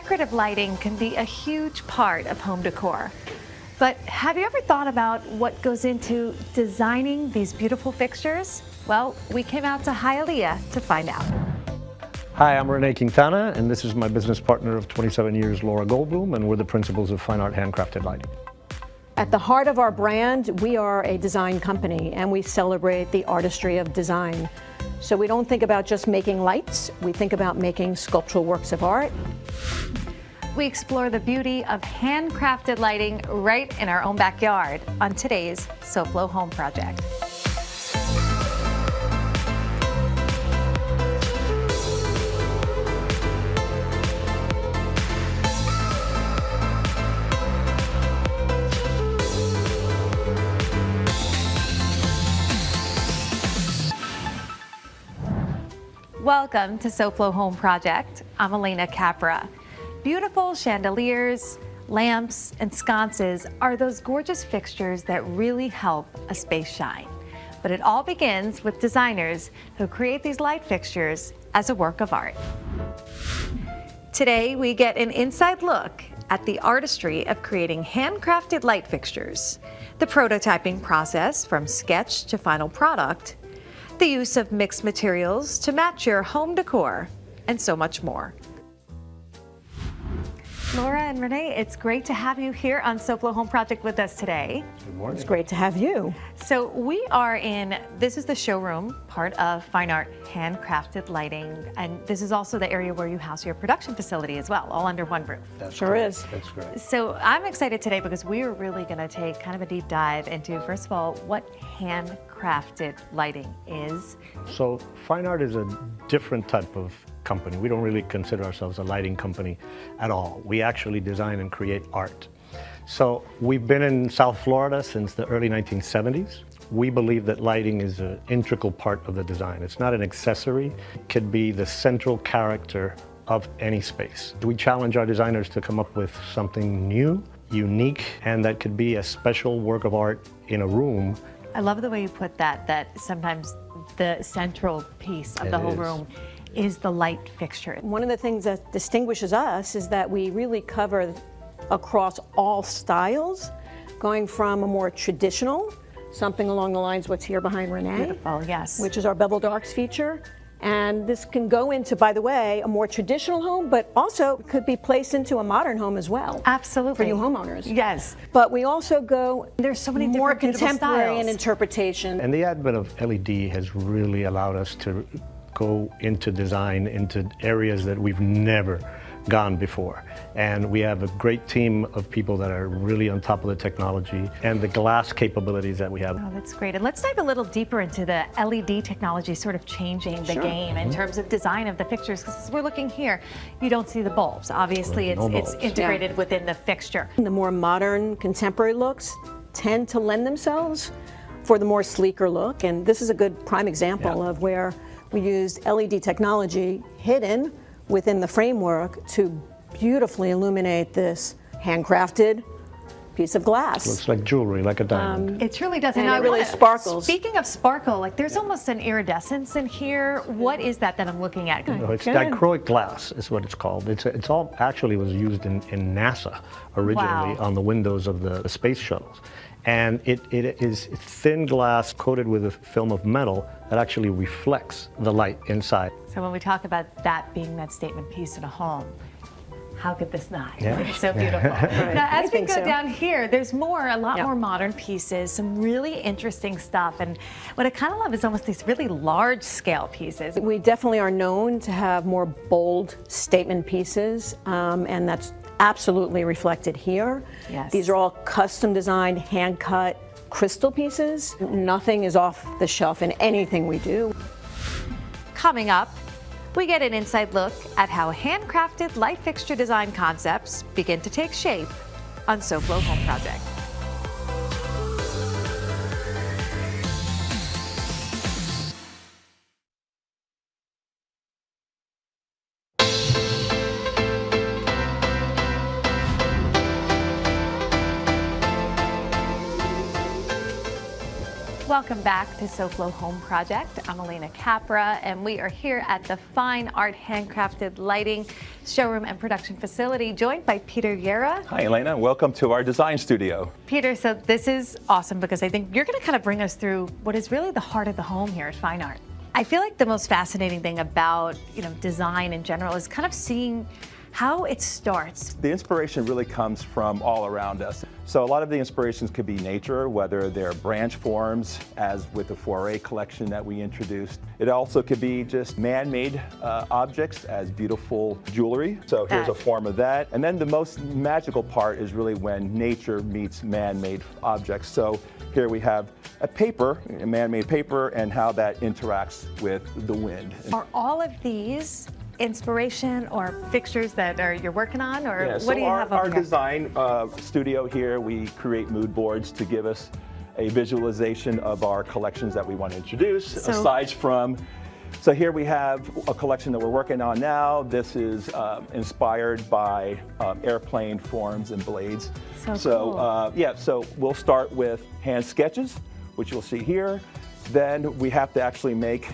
Decorative lighting can be a huge part of home decor. But have you ever thought about what goes into designing these beautiful fixtures? Well, we came out to Hialeah to find out. Hi, I'm Rene Quintana, and this is my business partner of 27 years, Laura Goldblum, and we're the principals of Fine Art Handcrafted Lighting. At the heart of our brand, we are a design company, and we celebrate the artistry of design. So we don't think about just making lights, we think about making sculptural works of art. We explore the beauty of handcrafted lighting right in our own backyard on today's SoFlo Home Project. Welcome to SoFlo Home Project. I'm Elena Capra. Beautiful chandeliers, lamps, and sconces are those gorgeous fixtures that really help a space shine. But it all begins with designers who create these light fixtures as a work of art. Today, we get an inside look at the artistry of creating handcrafted light fixtures, the prototyping process from sketch to final product, the use of mixed materials to match your home decor, and so much more. Laura and Renee, it's great to have you here on SoFlo Home Project with us today. Good morning. It's great to have you. So we are this is the showroom, part of Fine Art Handcrafted Lighting, and this is also the area where you house your production facility as well, all under one roof. That's Sure correct. is. That's great. So I'm excited today because we are really going to take kind of a deep dive into, first of all, what handcrafted lighting is. So Fine Art is a different type of company. We don't really consider ourselves a lighting company at all. We actually design and create art. So we've been in South Florida since the early 1970s. We believe that lighting is an integral part of the design. It's not an accessory. It could be the central character of any space. We challenge our designers to come up with something new, unique, and that could be a special work of art in a room. I love the way you put that sometimes the central piece of the whole room is the light fixture. One of the things that distinguishes us is that we really cover across all styles, going from a more traditional, something along the lines what's here behind Renee, Beautiful, yes. which is our bevel darks feature. And this can go into, by the way, a more traditional home, but also could be placed into a modern home as well. Absolutely. For you homeowners. Yes. But we also go There's so many more different beautiful contemporary styles. in interpretation. And the advent of LED has really allowed us to go into design into areas that we've never gone before. And we have a great team of people that are really on top of the technology and the glass capabilities that we have. Oh, that's great. And let's dive a little deeper into the LED technology sort of changing the game in terms of design of the fixtures. Because as we're looking here, you don't see the bulbs. Obviously, No it's bulbs. integrated within the fixture. The more modern, contemporary looks tend to lend themselves for the more sleeker look. And this is a good prime example of where we used LED technology hidden within the framework to beautifully illuminate this handcrafted piece of glass. Looks like jewelry, like a diamond. It truly does. And I it really wanna- sparkles. Speaking of sparkle, like there's almost an iridescence in here. What is that I'm looking at? No, it's Good. dichroic glass is what it's called. It's all actually was used in NASA originally Wow. on the windows of the space shuttles. And it is thin glass coated with a film of metal that actually reflects the light inside. So when we talk about that being that statement piece in a home, how could this not? Yeah. It's so beautiful. Now, as we think go so. down here, there's a lot Yeah. more modern pieces, some really interesting stuff. And what I kind of love is almost these really large scale pieces. We definitely are known to have more bold statement pieces, and that's absolutely reflected here. Yes. These are all custom designed, hand cut crystal pieces. Nothing is off the shelf in anything we do. Coming up, we get an inside look at how handcrafted light fixture design concepts begin to take shape on SoFlo Home Project. Welcome back to SoFlo Home Project. I'm Elena Capra, and we are here at the Fine Art Handcrafted Lighting Showroom and Production Facility, joined by Peter Guerra. Hi, Elena. Welcome to our design studio. Peter, so this is awesome because I think you're going to kind of bring us through what is really the heart of the home here at Fine Art. I feel like the most fascinating thing about, design in general is kind of seeing how it starts. The inspiration really comes from all around us. So a lot of the inspirations could be nature, whether they're branch forms, as with the Foray collection that we introduced. It also could be just man-made objects as beautiful jewelry. So here's a form of that. And then the most magical part is really when nature meets man-made objects. So here we have a man-made paper, and how that interacts with the wind. Are all of these inspiration or fixtures that you're working on, or what do you have over our here? design studio here, we create mood boards to give us a visualization of our collections that we want to introduce. So here we have a collection that we're working on now. This is inspired by airplane forms and blades. So cool. So we'll start with hand sketches, which you'll see here. Then we have to actually make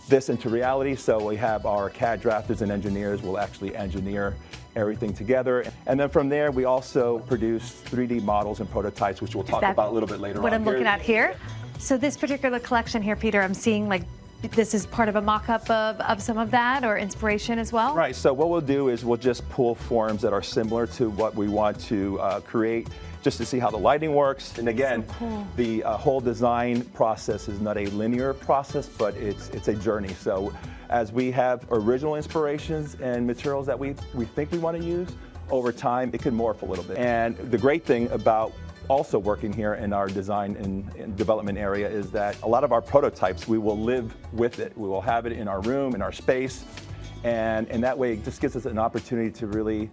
this into reality. So we have our CAD drafters and engineers will actually engineer everything together. And then from there, we also produce 3D models and prototypes, which we'll talk about a little bit later on. What I'm looking at here? So this particular collection here, Peter, I'm seeing like this is part of a mock-up of some of that, or inspiration as well? Right, so what we'll do is we'll just pull forms that are similar to what we want to create, just to see how the lighting works. And again, so cool. The whole design process is not a linear process, but it's a journey. So as we have original inspirations and materials that we think we want to use, over time it can morph a little bit. And the great thing about also working here in our design and development area is that a lot of our prototypes, we will live with it. We will have it in our room, in our space, and in that way it just gives us an opportunity to really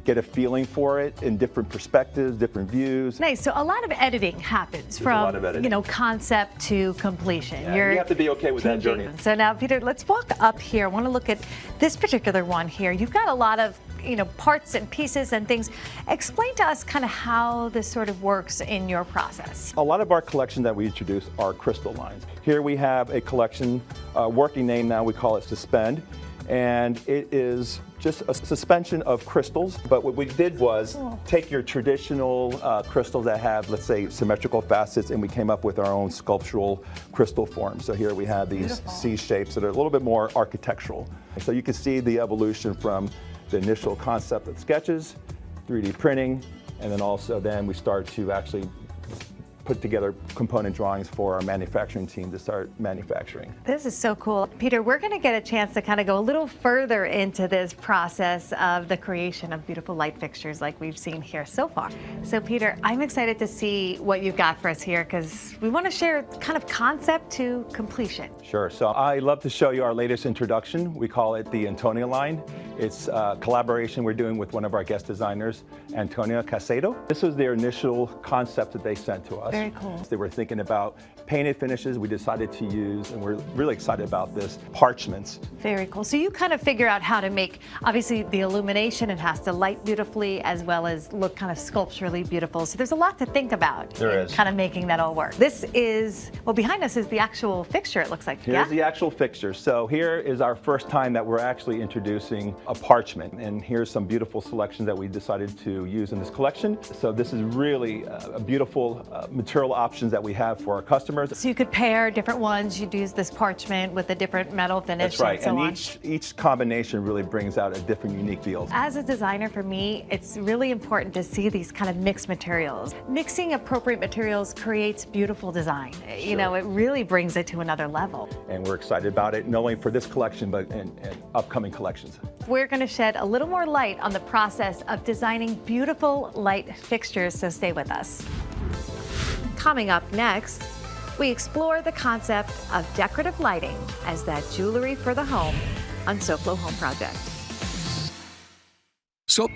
get a feeling for it in different perspectives, different views. Nice. So a lot of editing happens from concept to completion. Yeah, you have to be okay with that journey. So now, Peter, let's walk up here. I want to look at this particular one here. You've got a lot of parts and pieces and things. Explain to us kind of how this sort of works in your process. A lot of our collection that we introduce are crystal lines. Here we have a collection, working name now, we call it Suspend. And it is just a suspension of crystals. But what we did was take your traditional crystals that have, let's say, symmetrical facets, and we came up with our own sculptural crystal forms. So here we have these C shapes that are a little bit more architectural. So you can see the evolution from the initial concept of sketches, 3D printing, and then we start to actually put together component drawings for our manufacturing team to start manufacturing. This is so cool. Peter, we're going to get a chance to kind of go a little further into this process of the creation of beautiful light fixtures like we've seen here so far. So Peter, I'm excited to see what you've got for us here because we want to share kind of concept to completion. Sure. So I love to show you our latest introduction. We call it the Antonia line. It's a collaboration we're doing with one of our guest designers, Antonia Casedo. This was their initial concept that they sent to us. Very cool. They were thinking about painted finishes. We decided to use, and we're really excited about this, parchments. Very cool. So you kind of figure out how to make, obviously the illumination, it has to light beautifully as well as look kind of sculpturally beautiful. So there's a lot to think about. There is. Kind of making that all work. This is, well, behind us is the actual fixture, it looks like. Here's the actual fixture. So here is our first time that we're actually introducing a parchment. And here's some beautiful selections that we decided to use in this collection. So this is really a beautiful material options that we have for our customers. So you could pair different ones. You'd use this parchment with a different metal finish. That's right, and so on. Each combination really brings out a different unique feel. As a designer, for me, it's really important to see these kind of mixed materials. Mixing appropriate materials creates beautiful design. Sure. You know, it really brings it to another level. And we're excited about it, not only for this collection, but in upcoming collections. We're going to shed a little more light on the process of designing beautiful light fixtures, so stay with us. Coming up next, we explore the concept of decorative lighting as that jewelry for the home on SoFlo Home Project. So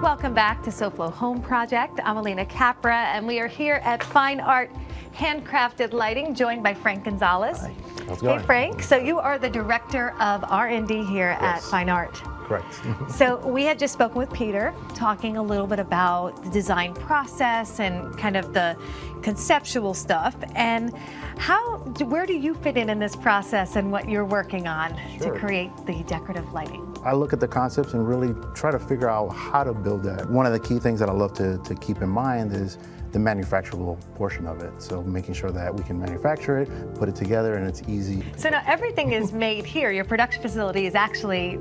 Welcome back to SoFlo Home Project. I'm Elena Capra, and we are here at Fine Art Handcrafted Lighting, joined by Frank Gonzalez. Hi. How's it going? Hey, Frank. So you are the director of R&D here at Fine Art. Correct. So we had just spoken with Peter, talking a little bit about the design process and kind of the conceptual stuff. And where do you fit in this process and what you're working on to create the decorative lighting? I look at the concepts and really try to figure out how to build that. One of the key things that I love to keep in mind is the manufacturable portion of it. So making sure that we can manufacture it, put it together, and it's easy. So now everything is made here. Your production facility is actually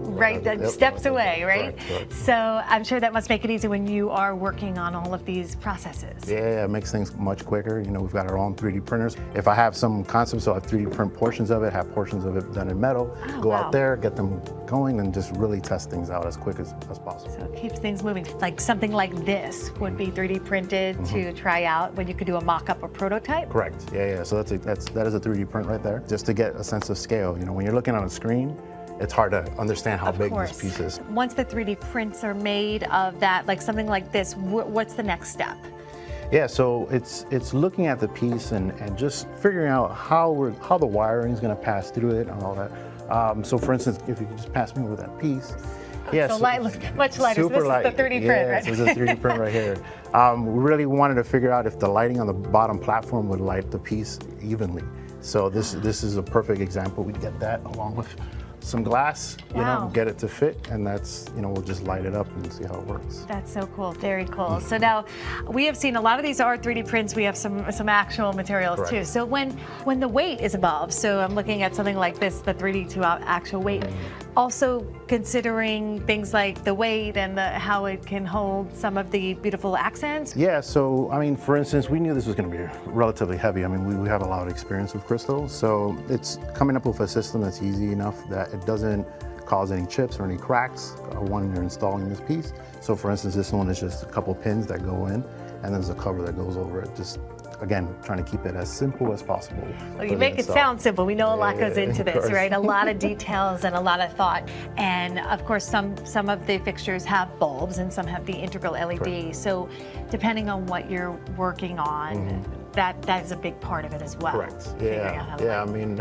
steps away, right? Correct. So I'm sure that must make it easy when you are working on all of these processes. Yeah, it makes things much quicker. You know, we've got our own 3D printers. If I have some concepts, so I 3D print portions of it, have portions of it done in metal, go out there, get them going, and just really test things out as quick as possible. So it keeps things moving. Like something like this would be 3D printed to try out when you could do a mock-up or prototype? Correct. Yeah. So that is a 3D print right there, just to get a sense of scale. You know, when you're looking on a screen, it's hard to understand how big this piece is. Once the 3D prints are made of that, like something like this, what's the next step? Yeah, so it's looking at the piece and just figuring out how the wiring is going to pass through it and all that. So for instance, if you could just pass me over that piece. Yeah, so light, much lighter. Super so light. This is the 3D print, right? So this is a 3D print right here. We really wanted to figure out if the lighting on the bottom platform would light the piece evenly. So this is a perfect example. We'd get that along with some glass, you know, get it to fit, and that's, you know, we'll just light it up and see how it works. That's so cool, very cool. So now we have seen a lot of these are 3D prints. We have some actual materials too. So when the weight is involved, so I'm looking at something like this, the 3D to actual weight, also considering things like the weight and how it can hold some of the beautiful accents. Yeah, so I mean, for instance, we knew this was going to be relatively heavy. I mean, we have a lot of experience with crystals, so it's coming up with a system that's easy enough that it doesn't cause any chips or any cracks when you're installing this piece. So for instance, this one is just a couple pins that go in, and there's a cover that goes over it. Just, again, trying to keep it as simple as possible. Well, you make it sound simple. We know a lot goes into this, right? A lot of details and a lot of thought. And of course, some of the fixtures have bulbs and some have the integral LED. So depending on what you're working on, that is a big part of it as well. Correct. Yeah. I mean,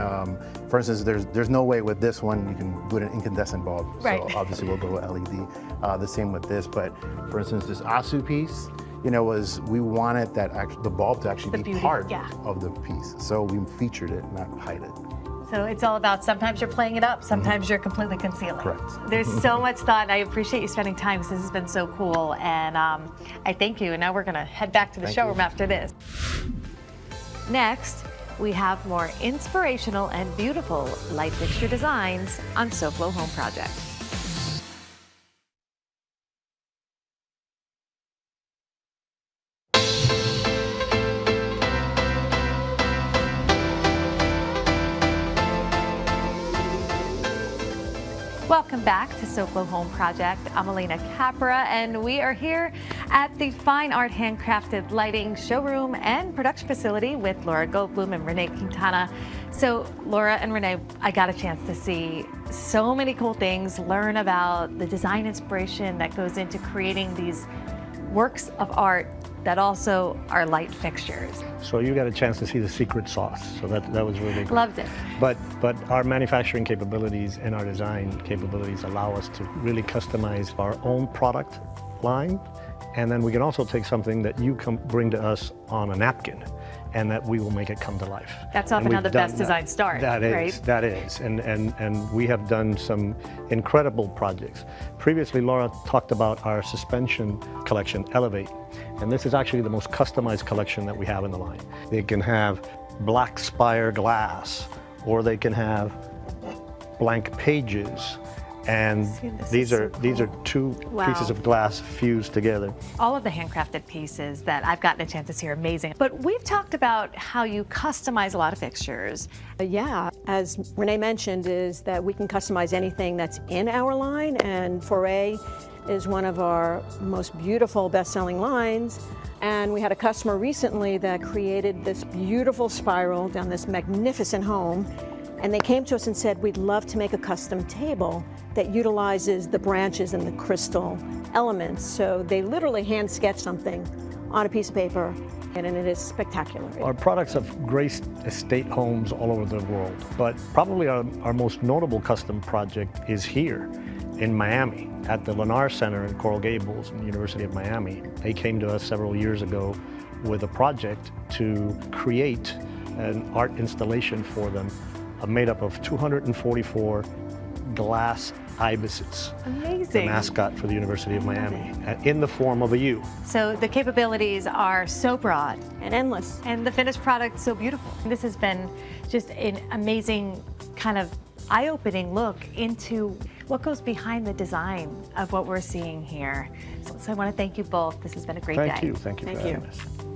for instance, there's no way with this one you can put an incandescent bulb. Right. So obviously we'll go with LED. The same with this, but for instance, this Asu piece, you know, we wanted the bulb to actually be part of the piece. So we featured it, not hide it. So it's all about sometimes you're playing it up, sometimes you're completely concealing. Correct. There's so much thought, and I appreciate you spending time because this has been so cool. And I thank you. And now we're going to head back to the showroom after this. Next, we have more inspirational and beautiful light fixture designs on SoFlo Home Project. Welcome back to SoFlo Home Project. I'm Elena Capra, and we are here at the Fine Art Handcrafted Lighting Showroom and Production Facility with Laura Goldblum and Renee Quintana. So Laura and Renee, I got a chance to see so many cool things, learn about the design inspiration that goes into creating these works of art that also are light fixtures. So you got a chance to see the secret sauce. So that was really good. Loved it. But our manufacturing capabilities and our design capabilities allow us to really customize our own product line. And then we can also take something that you bring to us on a napkin, and that we will make it come to life. That's often how the best designs start, right? That is, and we have done some incredible projects. Previously, Laura talked about our suspension collection, Elevate, and this is actually the most customized collection that we have in the line. They can have black spire glass, or they can have blank pages. And these are two pieces of glass fused together. All of the handcrafted pieces that I've gotten a chance to see are amazing. But we've talked about how you customize a lot of fixtures. Yeah, as Renee mentioned, is that we can customize anything that's in our line, and Foray is one of our most beautiful best-selling lines. And we had a customer recently that created this beautiful spiral down this magnificent home. And they came to us and said, we'd love to make a custom table that utilizes the branches and the crystal elements. So they literally hand sketched something on a piece of paper, and it is spectacular. Our products have graced estate homes all over the world, but probably our most notable custom project is here. in Miami at the Lennar Center in Coral Gables in the University of Miami. They came to us several years ago with a project to create an art installation for them made up of 244 glass ibises. Amazing. The mascot for the University of Miami, in the form of a U. So the capabilities are so broad And endless. and the finished product so beautiful. This has been just an amazing kind of eye-opening look into what goes behind the design of what we're seeing here. So I want to thank you both. This has been a great day. Thank you for Thank having you. us.